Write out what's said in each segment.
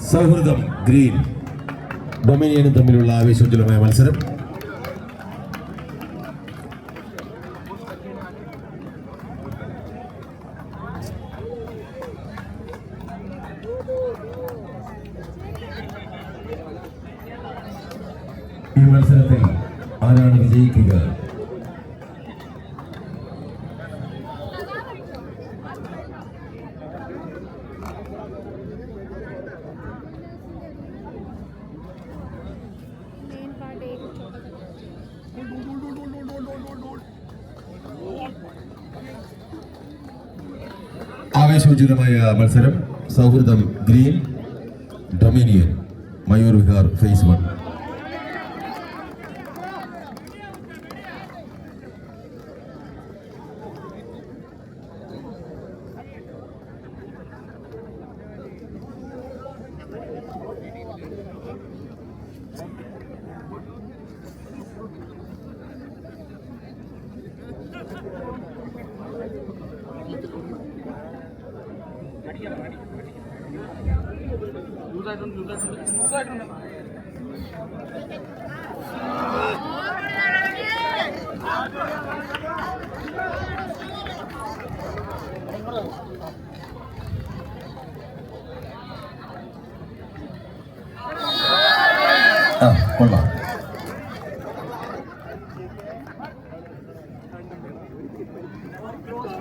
സൗഹൃദം ഗ്രീൻ ഡൊമിനിയനും തമ്മിലുള്ള ആവേശോജ്വലമായ മത്സരം. ഈ മത്സരത്തിൽ ആരാണ് വിജയിക്കുക? ആവേശോജ്വലമായ മത്സരം. സൗഹൃദം green dominion Mayur Vihar phase 1. കൊള്ളാം.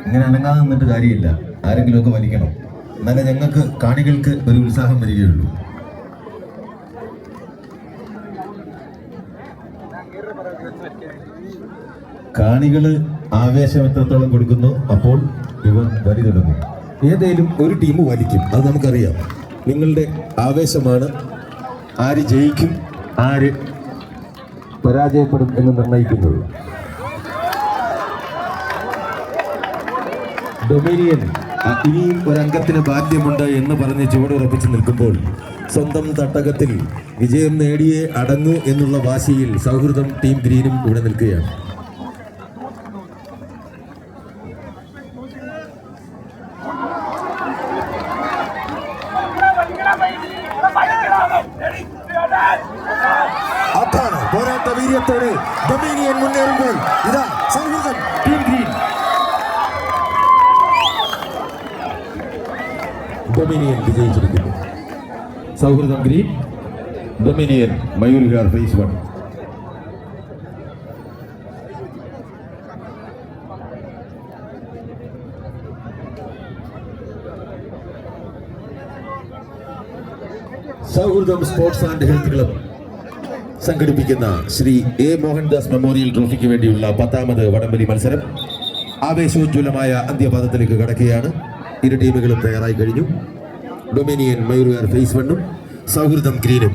ഇങ്ങനെ അനങ്ങാതെ നിന്നിട്ട് കാര്യമില്ല, ആരെങ്കിലുമൊക്കെ വലിക്കണം, എന്നാലേ ഞങ്ങൾക്ക് കാണികൾക്ക് ഒരു ഉത്സാഹം വരികയുള്ളൂ. കാണികള് ആവേശം എത്രത്തോളം കൊടുക്കുന്നു അപ്പോൾ ഇവർ വരി തുടങ്ങും. ഏതേലും ഒരു ടീം വലിക്കും, അത് നമുക്കറിയാം. നിങ്ങളുടെ ആവേശമാണ് ആര് ജയിക്കും ആര് പരാജയപ്പെടും എന്ന് നിർണയിക്കുന്നത്. ഡൊമിനിയൻ ഇനിയും ഒരംഗത്തിന് ബാധ്യമുണ്ട് എന്ന് പറഞ്ഞ് ചുവടുറപ്പിച്ച് നിൽക്കുമ്പോൾ സ്വന്തം തട്ടകത്തിൽ വിജയം നേടിയേ അടങ്ങൂ എന്നുള്ള വാശിയിൽ സൗഹൃദം ടീം ഗ്രീനും ഇവിടെ നിൽക്കുകയാണ്. അതാണ് പോരാട്ട വീര്യത്തോടെ ഡൊമിനിയൻ മുന്നേറുമ്പോൾ ഇതാ സൗഹൃദം ടീം ഗ്രീൻ. ഡൊമിനിയൻ വിജയിച്ചിരിക്കുന്നു. സൗഹൃദം green dominion Mayur Vihar phase 1. സൗഹൃദം സ്പോർട്സ് ആൻഡ് ഹെൽത്ത് ക്ലബ് സംഘടിപ്പിക്കുന്ന ശ്രീ എ മോഹൻദാസ് മെമ്മോറിയൽ ട്രോഫിക്ക് വേണ്ടിയുള്ള 10ാമത് വടംവലി മത്സരം ആവേശോജ്വലമായ അന്ത്യപാദത്തിലേക്ക് കടക്കുകയാണ്. ഇരു ടീമുകളും തയ്യാറായി കഴിഞ്ഞു. ഡൊമിനിയൻ മയൂർ വിഹാർ ഫേസ് 1ഉം സൗഹൃദം ഗ്രീനും.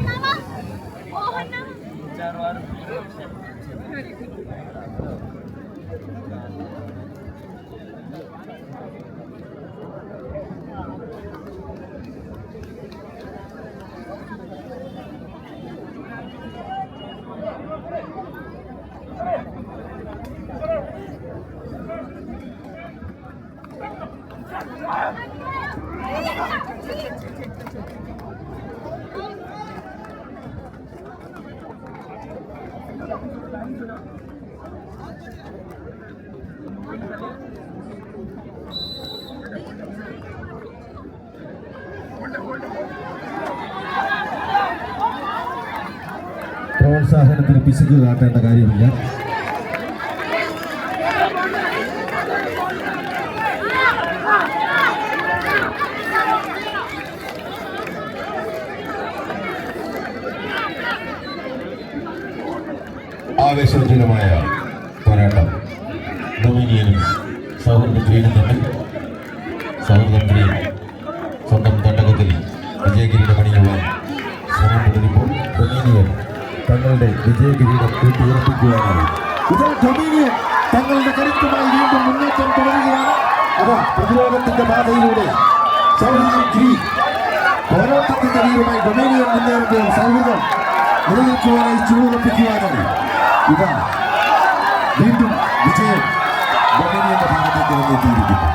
പ്രോത്സാഹനത്തിന് പിശുക്ക് കാട്ടേണ്ട കാര്യമില്ല. ആവേശോജ്വലമായ പോരാട്ടം ഡൊമിനിയനും സൗഹൃദം ഗ്രീനും തമ്മിൽ. സൗഹൃദം ഗ്രീൻ സ്വന്തം തട്ടകത്തിൽ വിജയകിരീടം അണിയുവാൻ ശ്രമം തുടരുമ്പോൾ ഡൊമിനിയൻ തങ്ങളുടെ വിജയകിരീടം കൂട്ടിയുറപ്പിക്കുവാനായി ഇതാ ഡൊമിനിയൻ തങ്ങളുടെ കരുത്തുമായി വീണ്ടും മുന്നേറ്റം തുടരുകയാണ്. അവർ പ്രതിരോധത്തിന്റെ പാതയിലൂടെ സൗഹൃദം ഗ്രീൻ പോരാട്ടത്തിന്റെ വീരുമായി ഡൊമിനിയൻ മുന്നേറുമ്പോൾ സൗഹൃദം നിലനിൽക്കുവാനായി ചുവടുറപ്പിക്കുവാനായി ഇതാ വീണ്ടും വിജയം ഡൊമിനിയന്റെ ഭാഗത്തേക്ക് വന്നെത്തിയിരിക്കുന്നു.